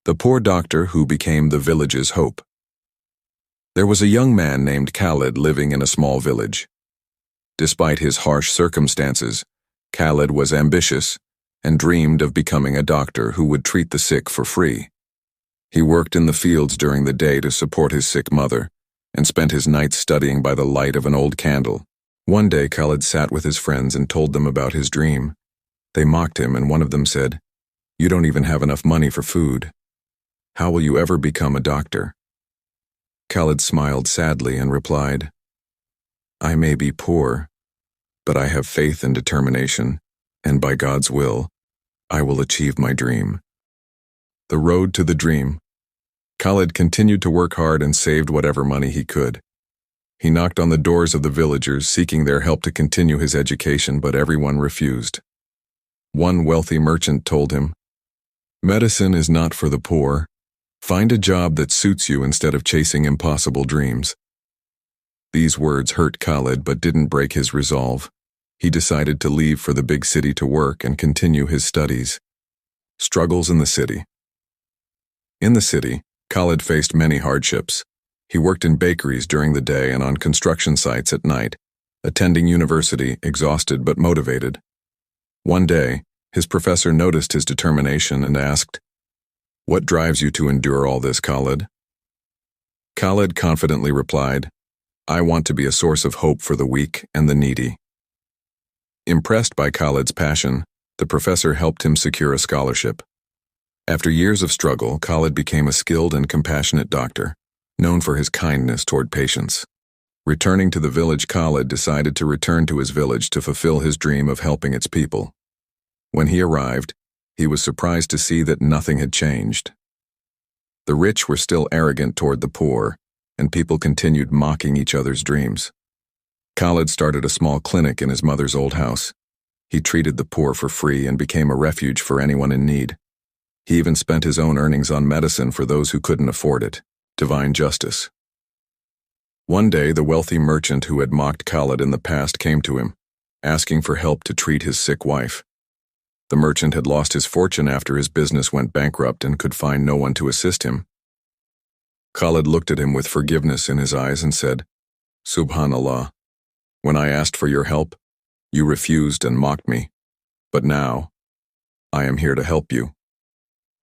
The poor doctor who became the village's hope. There was a young man named Khalid living in a small village. Despite his harsh circumstances, Khalid was ambitious and dreamed of becoming a doctor who would treat the sick for free. He worked in the fields during the day to support his sick mother and spent his nights studying by the light of an old candle. One day, Khalid sat with his friends and told them about his dream. They mocked him, and one of them said, "You don't even have enough money for food. How will you ever become a doctor?" Khalid smiled sadly and replied, "I may be poor, but I have faith and determination, and by God's will, I will achieve my dream." The road to the dream. Khalid continued to work hard and saved whatever money he could. He knocked on the doors of the villagers, seeking their help to continue his education, but everyone refused. One wealthy merchant told him, "Medicine is not for the poor. Find a job that suits you instead of chasing impossible dreams." These words hurt Khalid but didn't break his resolve. He decided to leave for the big city to work and continue his studies. Struggles in the city. In the city, Khalid faced many hardships. He worked in bakeries during the day and on construction sites at night, attending university, exhausted but motivated. One day, his professor noticed his determination and asked, "What drives you to endure all this, Khalid?" Khalid confidently replied, "I want to be a source of hope for the weak and the needy." Impressed by Khalid's passion, the professor helped him secure a scholarship. After years of struggle, Khalid became a skilled and compassionate doctor, known for his kindness toward patients. Returning to the village, Khalid decided to return to his village to fulfill his dream of helping its people. When he arrived, he was surprised to see that nothing had changed. The rich were still arrogant toward the poor, and people continued mocking each other's dreams. Khalid started a small clinic in his mother's old house. He treated the poor for free and became a refuge for anyone in need. He even spent his own earnings on medicine for those who couldn't afford it. Divine justice. One day, the wealthy merchant who had mocked Khalid in the past came to him, asking for help to treat his sick wife. The merchant had lost his fortune after his business went bankrupt and could find no one to assist him. Khalid looked at him with forgiveness in his eyes and said, "Subhanallah, when I asked for your help, you refused and mocked me. But now, I am here to help you."